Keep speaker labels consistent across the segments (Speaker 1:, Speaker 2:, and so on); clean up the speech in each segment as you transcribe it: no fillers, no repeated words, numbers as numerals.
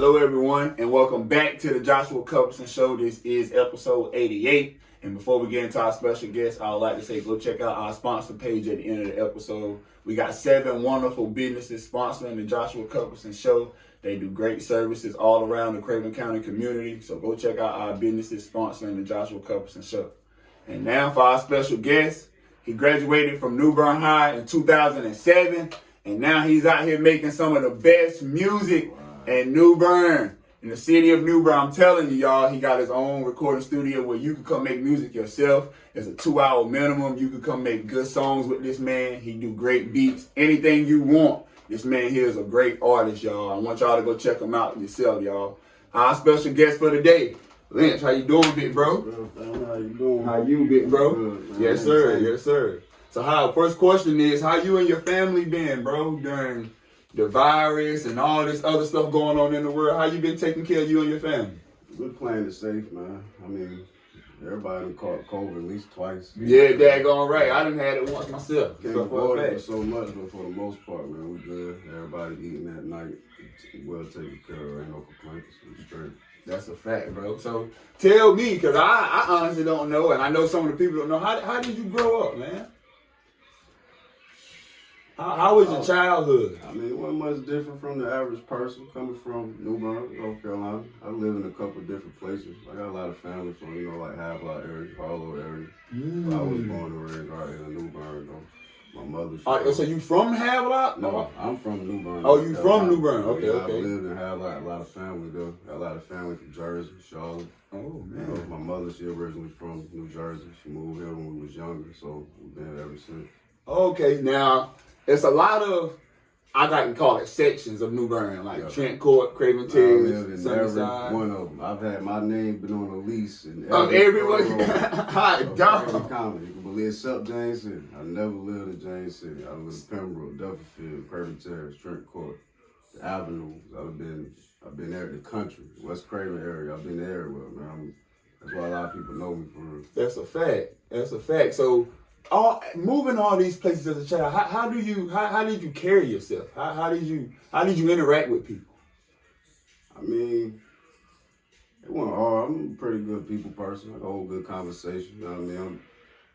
Speaker 1: Hello everyone and welcome back to the Joshua Cuthbertson Show. This is episode 88. And before we get into our special guest, I would like to say go check out our sponsor page at the end of the episode. We got 7 wonderful businesses sponsoring the Joshua Cuthbertson Show. They do great services all around the Craven County community. So go check out our businesses sponsoring the Joshua Cuthbertson Show. And now for our special guest. He graduated from New Bern High in 2007. And now he's out here making some of the best music in New Bern, in the city of New Bern. I'm telling you, y'all, he got his own recording studio where you can come make music yourself. It's a 2-hour minimum. You can come make good songs with this man. He do great beats, anything you want. This man here is a great artist, y'all. I want y'all to go check him out yourself, y'all. Our special guest for today, Lynch. How you doing, big bro?
Speaker 2: Good, how you doing?
Speaker 1: How you, big bro?
Speaker 2: Good,
Speaker 1: yes, sir. Yes, sir. So first question is, how you and your family been, bro, during the virus and all this other stuff going on in the world? How you been taking care of you and your family?
Speaker 2: We're playing it safe, man. I mean, everybody done caught COVID at least twice.
Speaker 1: Yeah, daggone right. I done had it once myself.
Speaker 2: Can't avoid it so much, but for the most part, man, we good. Everybody eating at night, well taken care of. Ain't no complaints. We straight.
Speaker 1: That's a fact, bro. So tell me, because I honestly don't know, and I know some of the people don't know, how did you grow up, man? How was your childhood?
Speaker 2: I mean, it wasn't much different from the average person coming from New Bern, North Carolina. I live in a couple different places. I got a lot of family from, like Havelock area, Harlow area. I was born and raised right here in New Bern, though. My mother's.
Speaker 1: So you from Havelock?
Speaker 2: No, I'm from New Bern.
Speaker 1: Oh, you from New Bern? Okay,
Speaker 2: yeah,
Speaker 1: okay.
Speaker 2: I lived in Havelock, a lot of family though. Got a lot of family from Jersey, Charlotte.
Speaker 1: Oh, man.
Speaker 2: My mother, she originally from New Jersey. She moved here when we was younger, so we've been here ever since.
Speaker 1: Okay, now, it's a lot of, I like to call it sections of New Bern, like Trent Court, Craven Terrace, Sunnyside.
Speaker 2: One of them. I've had my name been on the lease in
Speaker 1: everyone.
Speaker 2: Hot dog. Craven County. You can believe except James City. I never lived in James City. I lived in Pembroke, Dufferfield, Craven Terrace, Trent Court, the Avenue. I've been there in the country, West Craven area. I've been everywhere, man. That's why a lot of people know me for real.
Speaker 1: That's a fact. That's a fact. So, moving all these places as a child, how did you carry yourself? How did you interact with people?
Speaker 2: I mean, it wasn't hard. I'm a pretty good people person. I hold good conversation. You know what I mean?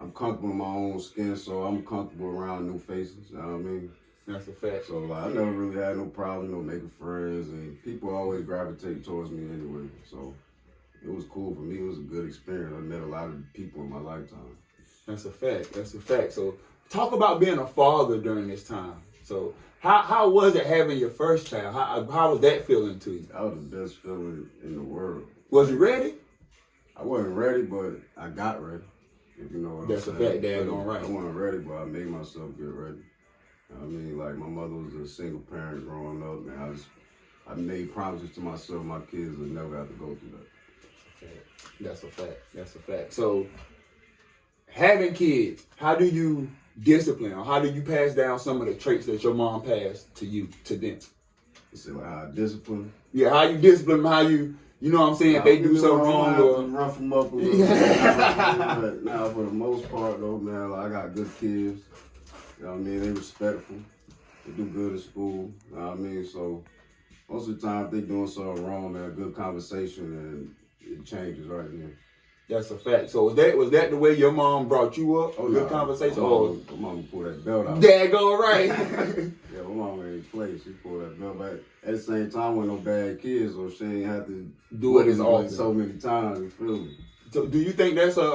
Speaker 2: I'm comfortable in my own skin, so I'm comfortable around new faces. You know what I mean?
Speaker 1: That's a fact.
Speaker 2: So I never really had no problem, making friends, and people always gravitate towards me anyway. So it was cool for me. It was a good experience. I met a lot of people in my lifetime.
Speaker 1: That's a fact. That's a fact. So talk about being a father during this time. So how was it having your first child? How was that feeling to you?
Speaker 2: That was the best feeling in the world.
Speaker 1: Was you ready?
Speaker 2: I wasn't ready, but I got ready. If you know what
Speaker 1: That's
Speaker 2: I'm
Speaker 1: a
Speaker 2: saying.
Speaker 1: fact, daggone right.
Speaker 2: I wasn't ready, but I made myself get ready. I mean, like my mother was a single parent growing up, and I made promises to myself my kids would never have to go through that.
Speaker 1: That's a fact. That's a fact. So having kids, how do you discipline or how do you pass down some of the traits that your mom passed to you, to them?
Speaker 2: You say like how I discipline?
Speaker 1: Yeah, how you discipline them, how you know what I'm saying, if they do something wrong or
Speaker 2: rough them up a little bit. But now for the most part though, man, like, I got good kids. You know what I mean? They respectful. They do good in school. You know what I mean? So most of the time if they doing something wrong, man, good conversation and it changes right then.
Speaker 1: That's a fact. So was that the way your mom brought you up?
Speaker 2: Oh,
Speaker 1: good conversation?
Speaker 2: My mom pulled that belt out.
Speaker 1: Daggone right.
Speaker 2: Yeah, my mom ain't play. She pulled that belt back. At the same time, with no bad kids, so she ain't have to
Speaker 1: do it as often.
Speaker 2: So many times, you feel me?
Speaker 1: So do you think that's a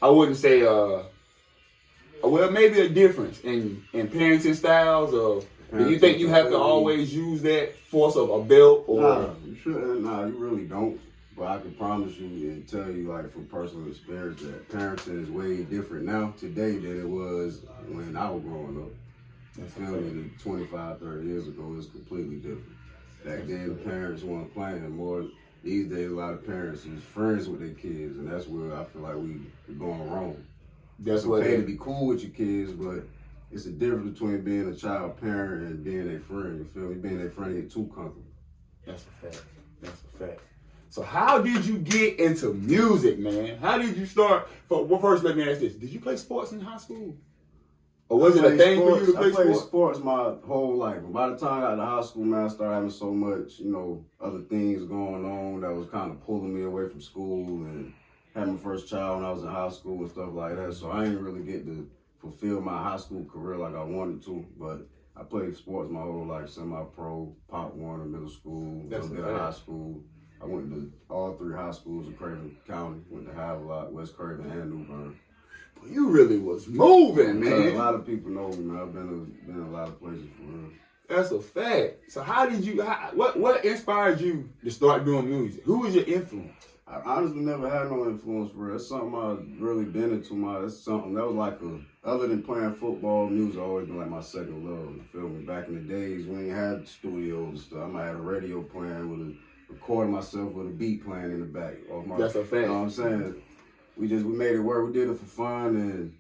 Speaker 1: I wouldn't say well, maybe a difference in parenting styles, or do you think you have to always use that force of a belt? Or
Speaker 2: Nah, you shouldn't. Nah, you really don't. But I can promise you and tell you, like, from personal experience, that parenting is way different now today than it was when I was growing up. You feel me? 25, 30 years ago, it's completely different. Back then, the parents weren't playing. More these days, a lot of parents is friends with their kids, and that's where I feel like we're going wrong.
Speaker 1: That's
Speaker 2: it's okay to be cool with your kids, but it's a difference between being a child parent and being a friend. You feel me? Being a friend, you're too comfortable.
Speaker 1: That's a fact. That's a fact. So how did you get into music, man? How did you start? Well, first let me ask this. Did you play sports in high school? Or was it a thing for you to play
Speaker 2: I played
Speaker 1: sports?
Speaker 2: sports my whole life. By the time I got to high school, man, I started having so much, other things going on that was kind of pulling me away from school, and had my first child when I was in high school and stuff like that. So I didn't really get to fulfill my high school career like I wanted to. But I played sports my whole life, semi-pro, Pop Warner, middle school, a little bit of high school. I went to all 3 high schools in Craven County. Went to Havelock, West Craven, and New Bern.
Speaker 1: You really was moving, man.
Speaker 2: A lot of people know me, man. I've been in a lot of places for real.
Speaker 1: That's a fact. So how did you? What inspired you to start doing music? Who was your influence?
Speaker 2: I honestly never had no influence for real. It's something I've really been into. It's something that was like other than playing football, music always been like my second love. You feel me? Back in the days when you had studios and stuff, I might have a radio playing recording myself with a beat playing in the back.
Speaker 1: That's a fact.
Speaker 2: You know what I'm saying? We made it work. We did it for fun, and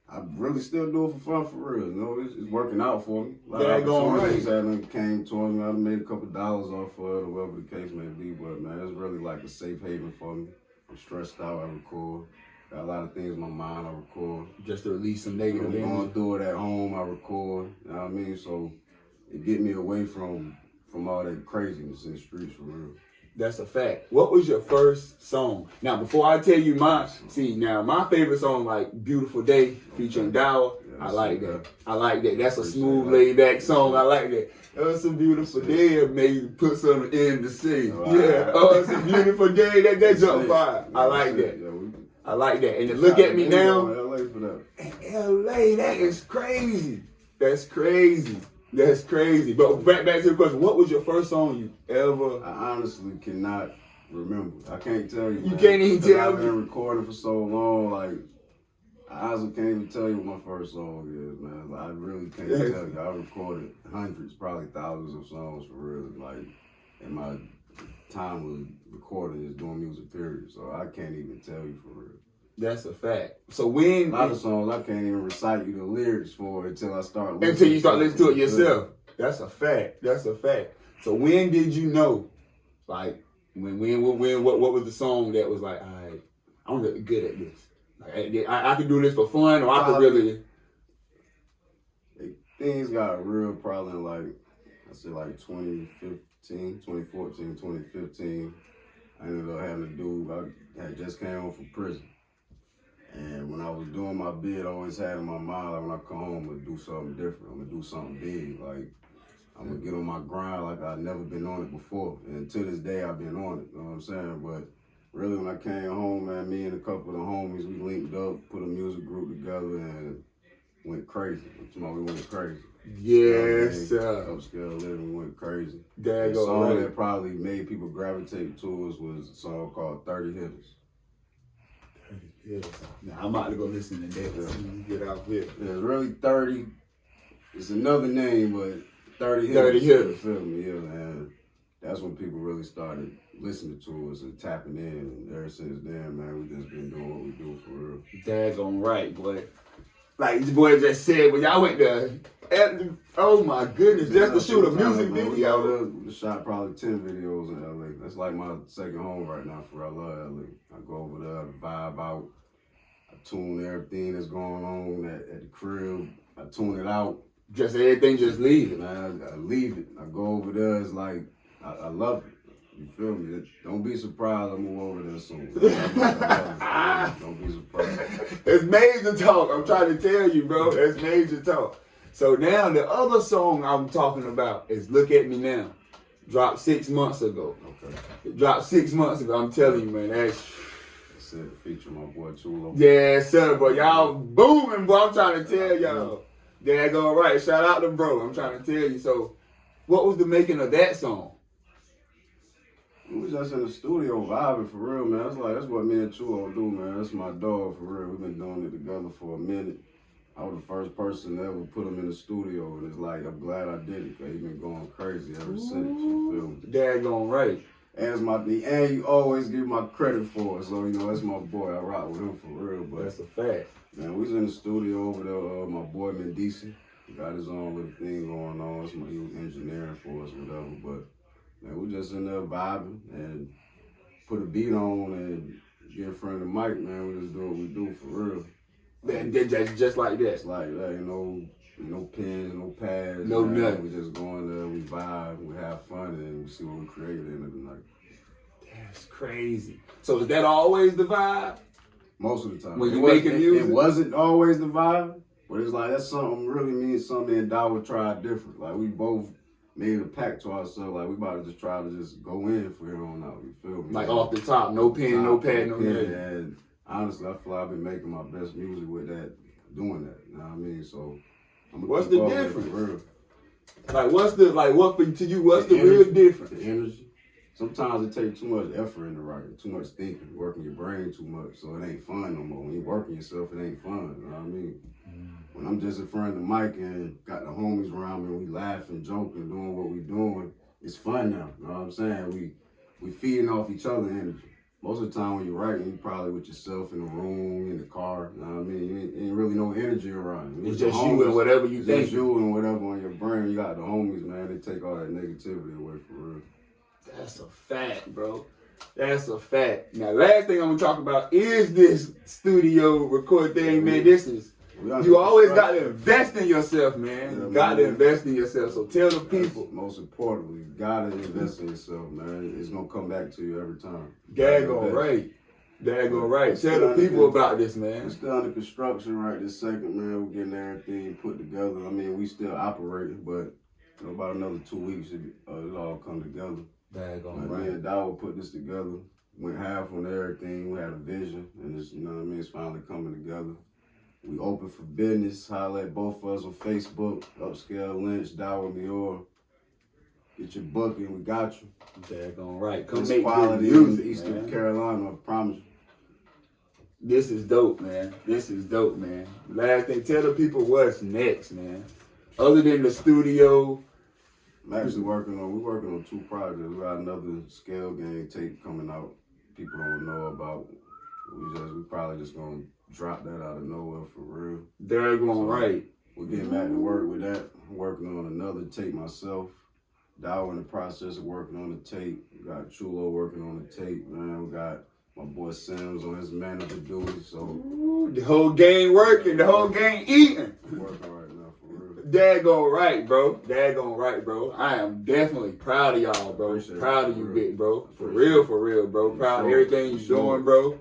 Speaker 2: I really still do it for fun, for real. It's working out for me. A lot of opportunities that came towards me. I made a couple dollars off of it, or whatever the case may be. But man, it's really like a safe haven for me. I'm stressed out, I record. Got a lot of things in my mind, I record.
Speaker 1: Just to release some negative energy.
Speaker 2: Going through it at home, I record. You know what I mean? So it get me away from all that craziness in the streets, for real.
Speaker 1: That's a fact. What was your first song? Now, before I tell you mine, my favorite song, like Beautiful Day, featuring Dower,
Speaker 2: Yeah,
Speaker 1: I like that. I like that. That's a smooth, laid back song. I like that. It was a beautiful day, maybe put something in the sea. It's a beautiful day. That jump fire. I like that. I like that. And to look at me now.
Speaker 2: LA for that.
Speaker 1: LA, that is crazy. That's crazy. That's crazy. But back to the question, what was your first song you ever?
Speaker 2: I honestly cannot remember. I can't tell you.
Speaker 1: You can't even tell me?
Speaker 2: I've been recording for so long, like, I honestly can't even tell you what my first song is, man. Like, I really can't tell you. I recorded hundreds, probably thousands of songs for real, like, in my time with recording is doing music, period. So I can't even tell you for real.
Speaker 1: That's a fact. So when
Speaker 2: a lot of songs I can't even recite you the lyrics for until I start listening.
Speaker 1: Until you start listening to it yourself. That's a fact. That's a fact. So when did you know, like, when what was the song that was like, all right, I'm really good at this. Like, I can do this for fun, or I could really.
Speaker 2: Things got real probably in like 2014, 2015. I ended up having to do, I had just came home from prison. And when I was doing my bid, I always had in my mind, like, when I come home, I'm gonna do something different. I'm gonna do something big. Like, I'm gonna get on my grind like I've never been on it before. And to this day, I've been on it, you know what I'm saying? But really, when I came home, man, me and a couple of the homies, we linked up, put a music group together, and went crazy. We went crazy.
Speaker 1: Yes, sir.
Speaker 2: Upscale Lynch, we went crazy.
Speaker 1: The
Speaker 2: song that probably made people gravitate to us was a song called 30 Hitters.
Speaker 1: Yeah. Now I'm about to go listen to that when you get out here.
Speaker 2: Yeah, it's really 30. It's another name, but 30 Hitters.
Speaker 1: 30 Hitters.
Speaker 2: Feel me? Yeah, and that's when people really started listening to us and tapping in. And ever since then, man, we just been doing what we do for real.
Speaker 1: Daggone right, boy. Like this boy just said, when y'all went to, oh my goodness, just to shoot a music video.
Speaker 2: We shot probably 10 videos in LA. That's like my second home right now for real. I love LA. I go over there, vibe out. I tune everything that's going on at the crib. I tune it out.
Speaker 1: Just everything, just leave it.
Speaker 2: Man, I leave it. I go over there. It's like, I love it. You feel me? Don't be surprised I move over there soon. Don't be surprised.
Speaker 1: It's major talk. I'm trying to tell you, bro. It's major talk. So now the other song I'm talking about is Look at Me Now. Dropped 6 months ago.
Speaker 2: Okay.
Speaker 1: It dropped 6 months ago. I'm telling you, man. That's
Speaker 2: it. Feature my boy Chulo.
Speaker 1: Yes, sir. But y'all booming, boy. I'm trying to tell y'all. Daggone right. Shout out to bro. I'm trying to tell you. So what was the making of that song?
Speaker 2: We was just in the studio vibing for real, man. That's what me and Chulo do, man. That's my dog for real. We've been doing it together for a minute. I was the first person to ever put him in the studio, and it's like, I'm glad I did it, because he's been going crazy ever since, you feel me?
Speaker 1: Daggone right.
Speaker 2: And you always give my credit for it, so, that's my boy. I rock with him for real, but
Speaker 1: that's a fact.
Speaker 2: Man, we was in the studio over there, my boy Mendici. He got his own little thing going on. He was engineering for us, whatever, but man, we just in there vibing and put a beat on and get in front of the mic, man. We just do what we do for real.
Speaker 1: Just like that.
Speaker 2: It's like no pens, no pads,
Speaker 1: no
Speaker 2: man.
Speaker 1: nothing.
Speaker 2: We just go in there, we vibe, we have fun, and we see what we create at the end of the night.
Speaker 1: That's crazy. So is that always the vibe?
Speaker 2: Most of the time.
Speaker 1: When you making music?
Speaker 2: It wasn't always the vibe, but it's like that's something really means something and Dawa tried different. Like we both made a pact to ourselves, like we about to just try to just go in for here on out. You feel me?
Speaker 1: Like off the top, no pen, no pad, no nothing.
Speaker 2: And honestly, I feel like I've been making my best music with that, doing that. You know what I mean? So
Speaker 1: what's the difference? Like what to you? What's the real difference?
Speaker 2: The energy. Sometimes it takes too much effort in the writing, too much thinking, working your brain too much, so it ain't fun no more. When you're working yourself, it ain't fun. You know what I mean? When I'm just in front of the mic and got the homies around me, and we laughing, joking, doing what we doing, it's fun now. You know what I'm saying? We feeding off each other energy. Most of the time when you're writing, you probably with yourself in the room, in the car. You know what I mean? You ain't really no energy around.
Speaker 1: It's just you and whatever you think.
Speaker 2: Just you and whatever on your brain. You got the homies, man. They take all that negativity away for real.
Speaker 1: That's a fact, bro. That's a fact. Now, last thing I'm gonna talk about is this studio record thing, man. This is you always got to invest in yourself, man. You got to invest in yourself. So tell the people.
Speaker 2: Most importantly, you gotta invest in yourself, man. It's gonna come back to you every time.
Speaker 1: Daggone right. Daggone right. Tell the people about this, man.
Speaker 2: We're still under construction right this second, man. We're getting everything put together. I mean, we still operating, but in about another 2 weeks, it'll all come together.
Speaker 1: Daggone right.
Speaker 2: Me and Dawa put this together. Went half on everything. We had a vision, and it's, you know what I mean, it's finally coming together. We open for business. Holler at both of us on Facebook, Upscale Lynch, Dawa Mior. Get your booking. We got you.
Speaker 1: Daggone right. Come
Speaker 2: This
Speaker 1: make
Speaker 2: quality
Speaker 1: good music,
Speaker 2: in Eastern
Speaker 1: man.
Speaker 2: Carolina, I promise you.
Speaker 1: This is dope, man. This is dope, man. Last thing, tell the people what's next, man. Other than the studio.
Speaker 2: I'm actually working on 2 projects. We got another scale game tape coming out. People don't know about. We probably just gonna drop that out of nowhere for real.
Speaker 1: Daggone right.
Speaker 2: We're getting back to work with that. I'm working on another tape myself. Dawa in the process of working on the tape. We got Chulo working on the tape, man. We got my boy Sims on his manager duty. So
Speaker 1: ooh, the whole gang working, the whole gang eating.
Speaker 2: I'm working right now for real.
Speaker 1: Daggone right, bro. Daggone right, bro. I am definitely proud of y'all, bro. Proud of you, big bro. For real, bro. Proud of everything you're doing, bro.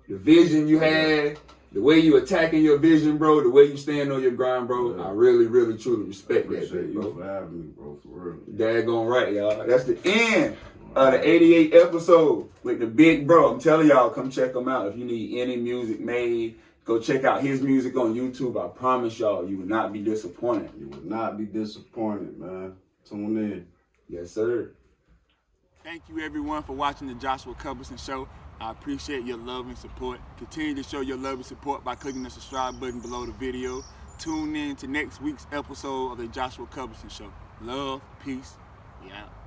Speaker 1: The vision you had, the way you attacking your vision, bro. The way you stand on your grind, bro. I really, really, truly respect that, big bro.
Speaker 2: You for having me, bro. For real.
Speaker 1: Daggone right, y'all. That's the end of the 88th episode with the big bro. I'm telling y'all, come check him out. If you need any music made, go check out his music on YouTube. I promise y'all, you will not be disappointed.
Speaker 2: You will not be disappointed, man. Tune in.
Speaker 1: Yes, sir. Thank you, everyone, for watching the Joshua Cuthbertson Show. I appreciate your love and support. Continue to show your love and support by clicking the subscribe button below the video. Tune in to next week's episode of the Joshua Cuthbertson Show. Love, peace, we out.